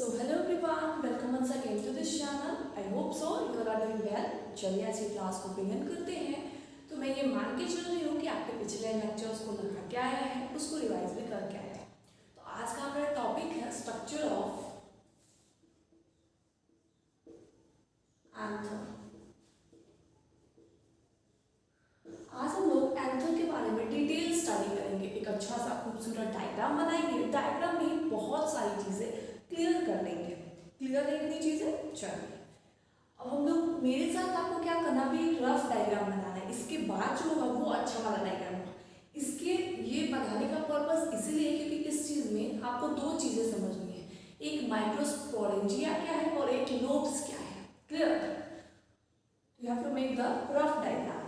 So hello everyone, welcome once again to this channel. I hope so you are doing well. चलिए आज की class को begin करते हैं। तो मैं ये मान के चल रही हूँ कि आपके पिछले लेक्चर्स को लगा के आया है, उसको रिवाइज भी करके आया है। तो आज का हमारा टॉपिक है स्ट्रक्चर ऑफ एंथर। आज हम लोग एंथर के बारे में डिटेल स्टडी करेंगे। एक अच्छा सा खूबसूरत डायग्राम बनाएंगे। डायग्राम में बहुत सारी चीजें क्लियर कर लेंगे। क्लियर है इतनी चीजें? चलिए अब हम लोग मेरे साथ आपको क्या करना भी रफ डायग्राम बनाना है। इसके बाद जो होगा वो अच्छा वाला डायग्राम होगा। इसके ये बनाने का पर्पस इसीलिए क्योंकि इस चीज में आपको दो चीजें समझनी है, एक माइक्रोस्पोरेंजिया क्या है और एक लोब्स क्या है। Clear? You have to make the rough diagram.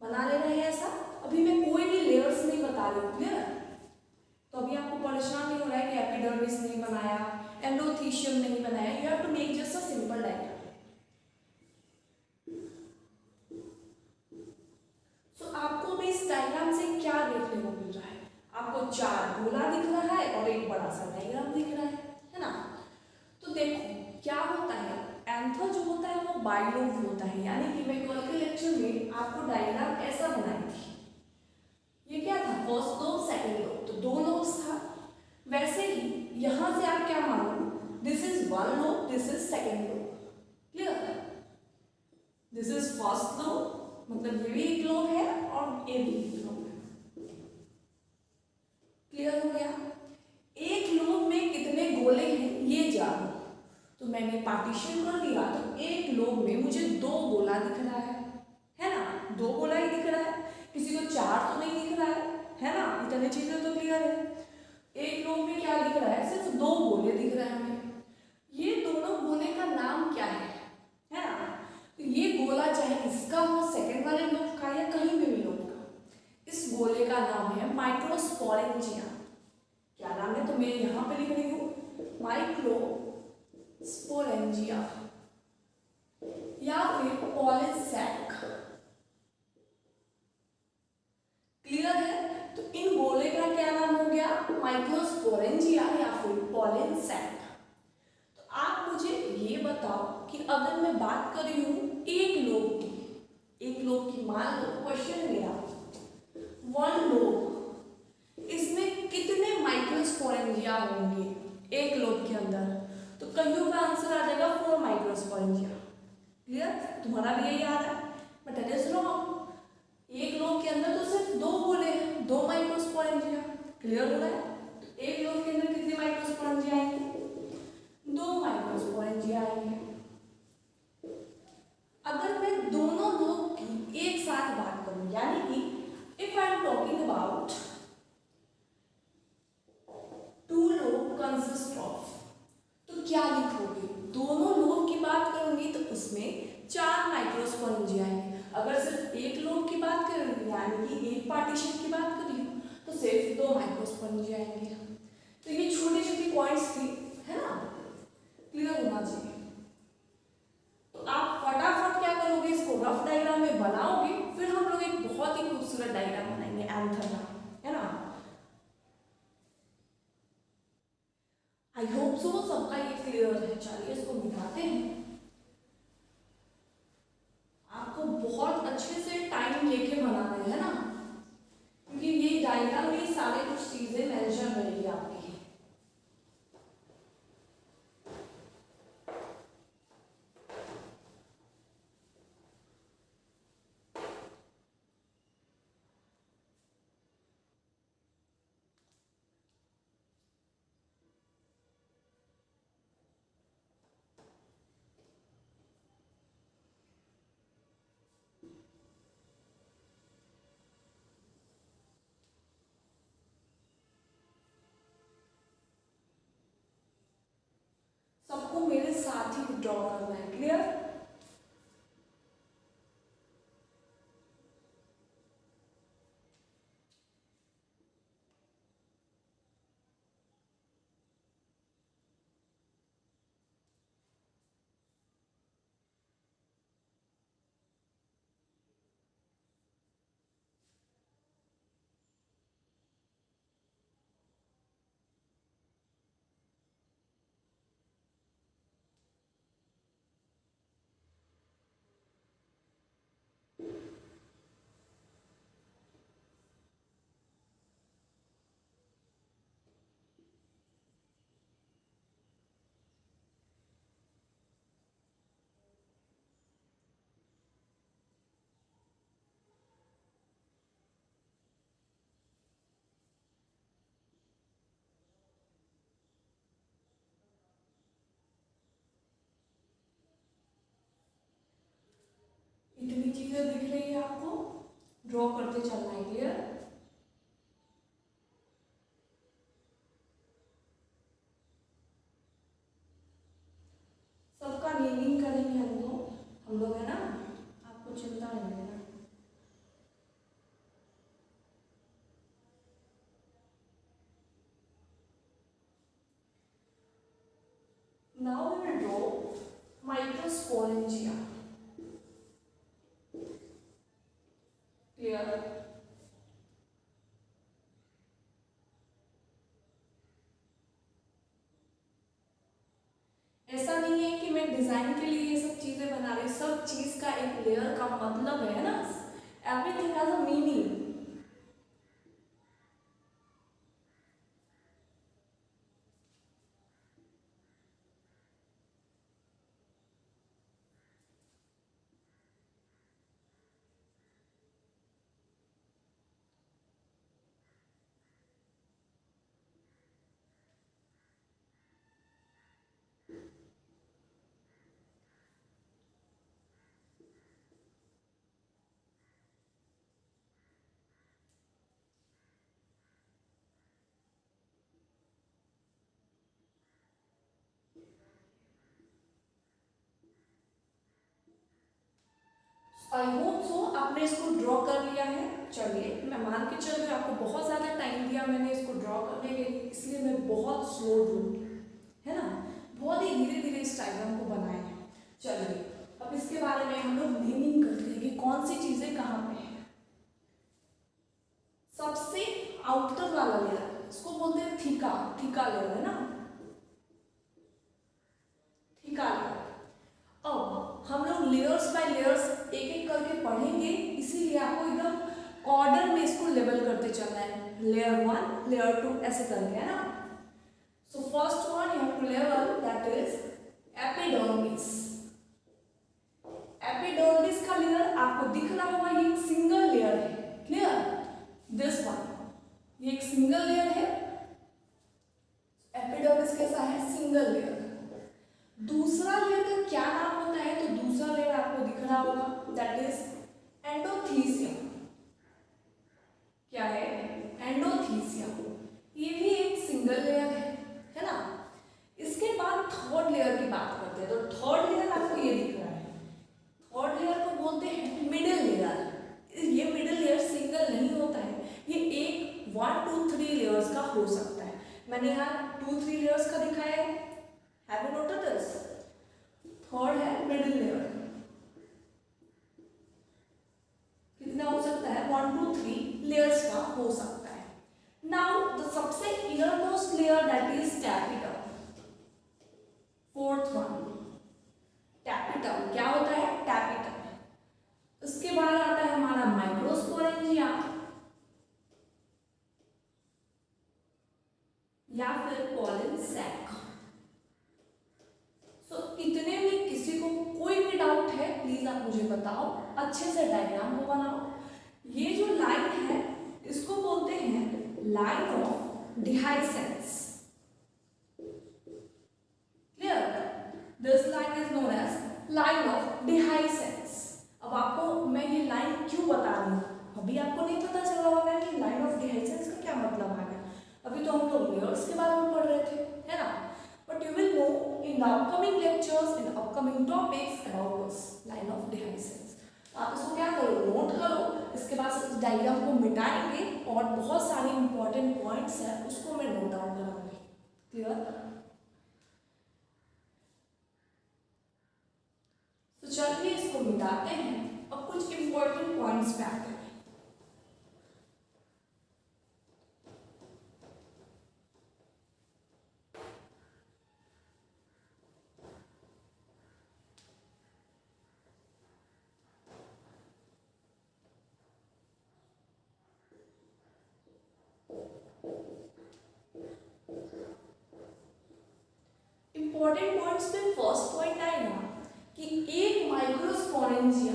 बना लेना है ऐसा। अभी मैं कोई भी लेयर्स नहीं बता रही हूँ। क्लियर? तो अभी आपको परेशान नहीं हो रहा है कि एपिडर्मिस नहीं बनाया, एंडोथीशियम नहीं बनाया। You have to make just a simple diagram. So आपको भी इस डायग्राम से क्या देखने को मिल रहा है? आपको चार गोला दिख रहा है और एक बड़ा सा डायग्राम दिख रहा है ना? तो देखो क्या होता है, एंथर जो होता है वो बाइलोब होता है। यानी कि मैं कल के लेक्चर में आपको डायग्राम ऐसा बनाई थी। ये क्या था? फर्स्ट लोब, सेकंड लोब, तो दो लोब्स था। वैसे ही यहां से आप क्या मानो, this is one lobe, this is second lobe. Clear? This is first lobe, मतलब ये भी एक लोब है और ये भी एक लोब है। क्लियर हो गया? एक लोब में कितने गोले हैं ये जानो। तो मैंने पार्टीशन कर दिया, तो एक लोब में मुझे दो गोला दिख रहा है ना? दो गोला ही दिख रहा है, किसी को चार तो नहीं दिख रहा है ना? इतने चीजें तो क्लियर है। एक लोब में क्या दिख रहा है? सिर्फ दो गोले दिख रहे हैं हमें। ये दोनों गोले का नाम क्या है ना? तो ये गोला चाहे इसका हो, सेकंड वाले लोब का, या कहीं भी लोब का, इस गोले का नाम है माइक्रोस्पोरेंजिया। क्या नाम है? तो मैं यहां पे लिख रही हूं माइक्रोस्पोरेंजिया या फिर पॉलीसैक। क्लियर है? तो इन गोले का क्या नाम हो गया? माइक्रोस्पोरेंजिया या फिर पॉलीसैक। तो आप मुझे ये बताओ कि अगर मैं बात कर रही हूं एक लोब की मान लो क्वेश्चन मेरा वन लोब, इसमें कितने माइक्रोस्पोरेंजिया होंगे एक लोब के अंदर? तो कईयों का आंसर आ जाएगा 4 माइक्रोस्पोरेंजिया। क्लियर? तुम्हारा भी यही याद है, बट इट इज रॉन्ग। एक लोब के अंदर तो सिर्फ दो गोले हैं, 2 माइक्रोस्पोरेंजिया। क्लियर हो रहा है? तो एक लोब के अंदर कितने माइक्रोस्पोरेंजिया आएंगे? 2 माइक्रोस्पोरेंजिया आएंगे। अगर मैं दोनों लोब की एक साथ बात करूं, यानी कि if I am talking about two lobe consist of, तो क्या लिखोगे? दोनों लोब की बात करूंगी तो उसमें 4 माइक्रोस्पोरेंजिया आएंगे। अगर सिर्फ एक लोब की बात करूंगी, यानी कि एक पार्टीशन की बात कर रही हूं, तो सिर्फ 2 माइक्रोस्पोरेंजिया आएंगे। तो ये छोटी छोटी पॉइंट्स थी, है ना? क्लियर होना चाहिए। तो आप फटाफट क्या करोगे, इसको रफ डायग्राम में बनाओगे, फिर हम लोग एक बहुत ही खूबसूरत डायग्राम बनाएंगे एंथर का, है ना? आई होप सो सबका ये क्लियर है। चलिए इसको मिटाते हैं। आपको बहुत अच्छे से टाइम लेके बनाना है ना, क्योंकि ये डायग्राम में सारे कुछ चीजें मेंशन रहेगी आपकी। सबको मेरे साथ ही ड्रॉ करना है। क्लियर? चीजें दिख रही है आपको, ड्रॉ करते चलना है। क्लियर? सबका नेमिंग करेंगे हम लोग है ना, आपको चिंता नहीं है ना। Now we will draw microsporangia. Clear? ऐसा नहीं है कि मैं डिजाइन के लिए ये सब चीजें बना रही, सब चीज का एक लेयर का मतलब है ना, everything has a meaning. I hope so आपने इसको ड्रॉ कर लिया है। चलिए मैं मान के चल रही हूँ, आपको बहुत ज़्यादा टाइम दिया मैंने इसको ड्रॉ करने के लिए, इसलिए मैं बहुत स्लो दूँ, है ना, बहुत ही धीरे धीरे इस डायग्राम को बनाए हैं। चलिए अब इसके बारे में हम लोग नेमिंग करते हैं कि कौन सी चीज़ें कहाँ पे हैं। सबसे आउटर वाला लेयर इसको बोलते हैं थीका, थीका लेयर है ना, थीका लेयर। अब हम लोग लेयर्स बाय लेयर्स एक एक करके पढ़ेंगे, इसीलिए आपको एकदम ऑर्डर में इसको लेवल करते चलना है, लेयर 1 लेयर 2 ऐसे करके, है ना। So first one you have to level that is epidermis. Epidermis का लेयर आपको दिख रहा होगा, ये एक सिंगल लेयर है। क्लियर? दिस वन ये एक सिंगल लेयर है। एपिडर्मिस कैसा है? Single layer. दूसरा लेयर का क्या नाम होता है? तो दूसरा लेयर आपको दिख रहा होगा, दैट इज एंडोथीसियम। क्या है? एंडोथीसियम। ये भी एक सिंगल लेयर है ना। इसके बाद थर्ड लेयर की बात करते हैं, तो थर्ड लेयर आपको ये दिख रहा है, थर्ड लेयर को बोलते हैं मिडिल लेयर। ये मिडिल लेयर सिंगल नहीं होता है, ये एक 1 2 3 लेयर्स का हो सकता है। मैंने यहाँ 2 3 लेयर्स का दिखाया है, have you noted this? Third है मिडिल लेयर, कितना हो सकता है? 1 2 3 लेयर्स का हो सकता है। नाउ द सबसे innermost layer that is tapetum. Fourth one tapetum. क्या होता है? टैपिटम। उसके बाद आता है हमारा माइक्रोस्पोरेंजिया या फिर पॉलन सैक। इतने में किसी को कोई भी डाउट है प्लीज आप मुझे बताओ, अच्छे से डायग्राम को बनाओ। ये जो लाइन है इसको बोलते हैं line of dehiscence. Clear? This line is known as line of dehiscence. अब आपको मैं ये लाइन क्यों बता रही हूँ, अभी आपको नहीं पता चला होगा कि लाइन ऑफ डिहाइसेंस का क्या मतलब आ गया। अभी तो हम लोग लेयर्स के बारे में पढ़ रहे थे, है ना, but you will know in the upcoming lectures, in the upcoming topics about this line of dehiscence. आप इसको क्या करो, नोट करो, इसके बाद इस डायग्राम को मिटाएंगे और बहुत सारे इंपॉर्टेंट पॉइंट्स हैं उसको मैं नोट डाउन कराऊंगी। क्लियर? तो चलिए इसको मिटाते हैं, अब कुछ इंपॉर्टेंट पॉइंट्स पे आते हैं। इंपॉर्टेंट पॉइंट्स में फर्स्ट पॉइंट आएगा कि एक माइक्रोस्पोरेंजिया,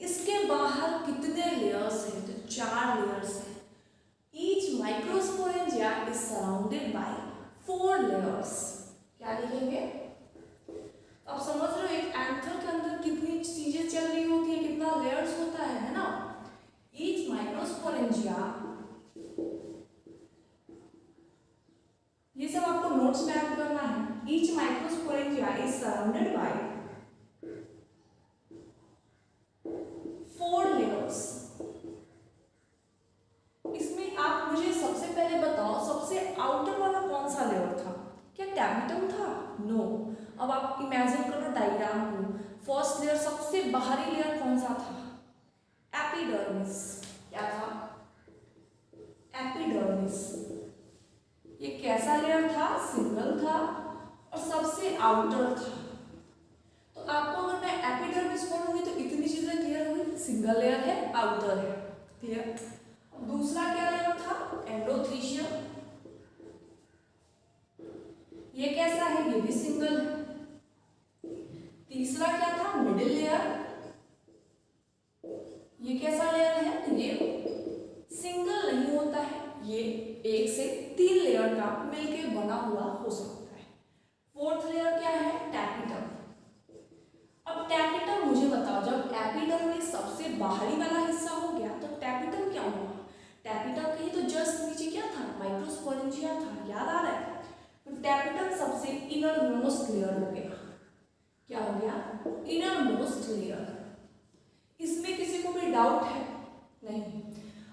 इसके बाहर कितने लेयर्स हैं? तो 4 लेयर्स हैं। Each microsporangia is surrounded by 4 layers. क्या लिखेंगे? अब समझ रहे हो एक एंथर के अंदर कितनी चीजें चल रही होती है, कितना सराउंडेड बाय 4 लेयर्स। इसमें आप मुझे सबसे पहले बताओ सबसे आउटर वाला कौन सा लेयर था? क्या टैबिटम था? नो। अब आप इमेजिन करो डायग्राम को। फर्स्ट लेयर सबसे बाहरी लेयर कौन सा था? एपिडर्मिस। क्या था? एपिडर्मिस। ये कैसा लेयर था? सिंगल था और सबसे आउटर था। तो आपको अगर मैं एपिडर्मिस बोलूंगी तो इतनी चीजें क्लियर हुई, सिंगल लेयर है, आउटर है, क्लियर। दूसरा क्या लेयर था? एंडोथीशियम। ये कैसा है? ये भी सिंगल है। तीसरा क्या था? Middle layer. ये कैसा लेयर है? ये सिंगल नहीं होता है, ये 1 से 3 लेयर का मिलके बना हुआ हो सकता है। फोर्थ लेयर क्या है? टैपिटम। अब टैपिटम मुझे बताओ, जब एपिडर्मिस सबसे बाहरी वाला हिस्सा हो गया तो टैपिटम क्या हुआ? टैपिटम कहीं तो जस्ट नीचे क्या था? माइक्रोस्पोरेंजिया था, याद आ रहा है? तो टैपिटम सबसे इनर मोस्ट लेयर हो गया। क्या हो गया? Inner most layer. इसमें किसी को भी डाउट है? नहीं।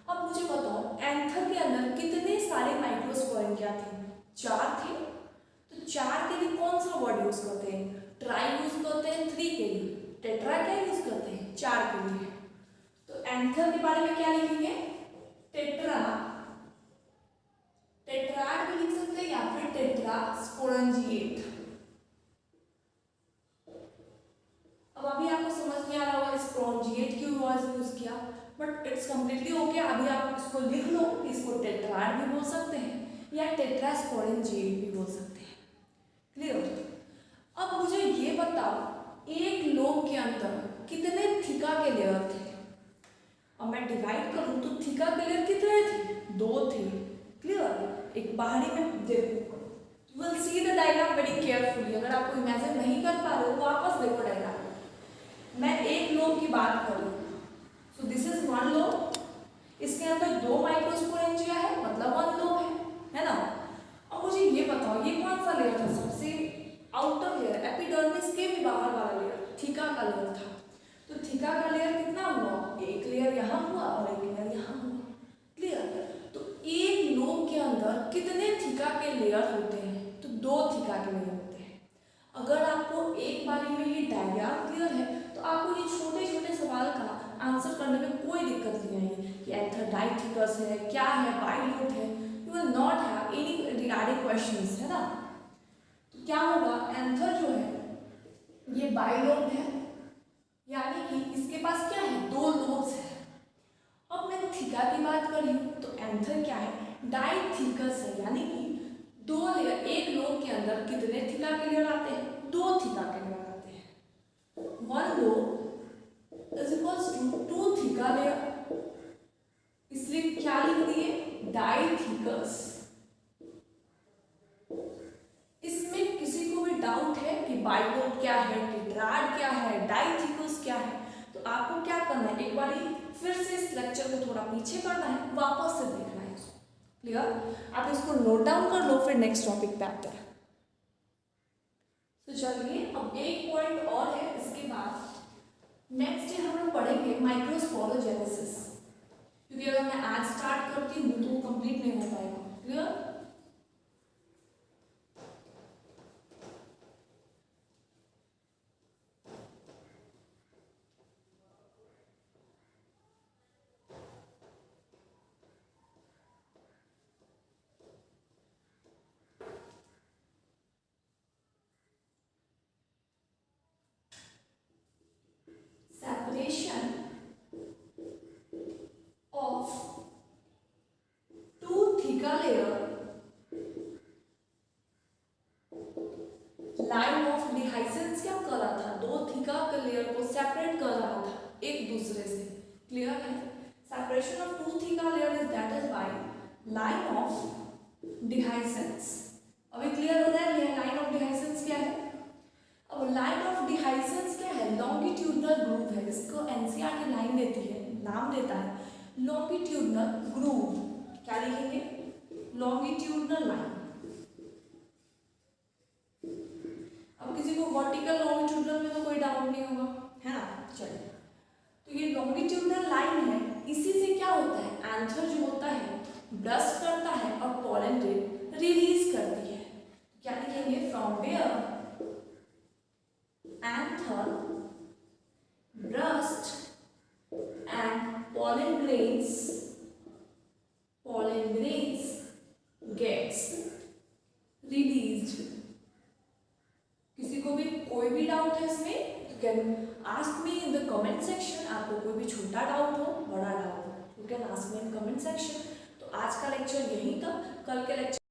अब मुझे बताओ एंथर के अंदर कितने सारे माइक्रोस्पोरेंजिया थे? 4 थे। तो 4 के लिए कौन सा वर्ड यूज करते हैं? ट्राई यूज करते हैं 3 के लिए। टेट्रा क्या यूज करते हैं? 4 के लिए। तो एंथर के बारे में क्या लिखेंगे? टेट्रा, टेट्राड भी लिख सकते हैं या फिर टेट्रा स्पोरेंजिएट। अब अभी आपको समझ में आ रहा होगा स्पोरेंजिएट क्यों वर्ड यूज किया, बट इट्स कम्प्लीटली ओके। अभी आप इसको लिख लो, इसको टेट्राड भी बोल सकते हैं या टेट्रा स्पोरेंजिएट भी बोल सकते हैं, क्लियर। अब मुझे ये बताओ एक लोब के अंदर कितने थिका के लेयर थे? अब मैं डिवाइड करूं तो थिका के लेयर कितने थे? 2 थे, क्लियर। एक बाहरी में देखो, you will see the diagram very carefully. अगर आपको इमेजिन नहीं कर पा रहे हो वापस देखो डायग्राम। मैं एक लोब की बात करूं, सो दिस इज 1 लोब। इसके अंदर 2 माइक्रोस्पोरेंजिया है, मतलब 1 लोब है ना। अब मुझे ये बताओ ये कौन सा लेयर था? सबसे आउटर लेयर, एपिडर्मिस के भी बाहर वाला लेयर थिका का लेयर था। तो थिका का लेयर कितना हुआ? एक लेयर यहाँ हुआ और एक लेयर यहाँ हुआ, क्लियर। तो एक लोब के अंदर कितने थिका के लेयर होते हैं? तो 2 थिका के लेयर होते हैं। अगर आपको एक बारी में ये डायग्राम क्लियर है तो आपको ये छोटे छोटे सवाल का आंसर करने में कोई दिक्कत नहीं आएगी कि एंथर डाइथिकस है, क्या है, बाइलोब है। You will not have any regarding questions, है ना। तो क्या होगा? एंथर जो है ये बाइलोब है, यानी कि इसके पास क्या है? 2 लोब्स है। अब मैं थिका की बात करी तो एंथर क्या है? डाइथिकस है, यानी कि 2 लेयर। एक लोब के अंदर कितने थिका के लेयर आते हैं? 2 थिका के लेयर आते हैं। 1 lobe is equals to 2 thicker layer, इसलिए क्या लिख दिए? डाइथिकस। इसमें किसी को भी डाउट है कि बाइलोब क्या है, टेट्राड क्या है, डाइथिकस क्या है, तो आपको क्या करना है? एक बार फिर से इस लेक्चर को थोड़ा पीछे करना है, वापस से देखना है इसको, क्लियर। आप इसको नोट डाउन कर लो, फिर नेक्स्ट टॉपिक पे आते हैं। तो चलिए अब एक पॉइंट और है, इसके बाद नेक्स्ट डे हम लोग पढ़ेंगे माइक्रोस्पोरोजेनेसिस, क्योंकि अगर मैं आज स्टार्ट करती हूँ तो वो कंप्लीट नहीं हो पाएगा, clear. Separation of 2 thicker layer, line of dehiscence क्या कर रहा था? 2 थिका के लेयर को सेपरेट कर रहा था एक दूसरे से, क्लियर है। Separation of 2 thicker layer is that is by line of dehiscence. अभी क्लियर हो रहा है लाइन ऑफ डिहाइसेंस क्या है? अब लाइन ऑफ डिहाइसेंस क्या है? लॉन्गिट्यूडनल ग्रूव है, इसको एनसीईआरटी लाइन देती है, नाम देता है लॉन्गिट्यूडनल ग्रूव। क्या लिखेंगे? Longitudinal line. अब किसी को वर्टिकल लॉन्गिट्यूडनल में तो कोई डाउट नहीं होगा, है ना। चलिए, तो ये लॉन्गिट्यूडनल लाइन है, इसी से क्या होता है, एंथर जो होता है ब्रस्ट करता है और पॉलन ग्रेन रिलीज करती है। क्या लिखेंगे, from where anther burst and pollen grains gets released। किसी को भी कोई भी डाउट है इसमें, you can ask me in the comment section. आपको कोई भी छोटा डाउट हो, बड़ा डाउट हो, you can ask me in comment section. तो आज का लेक्चर यही था, कल के लेक्चर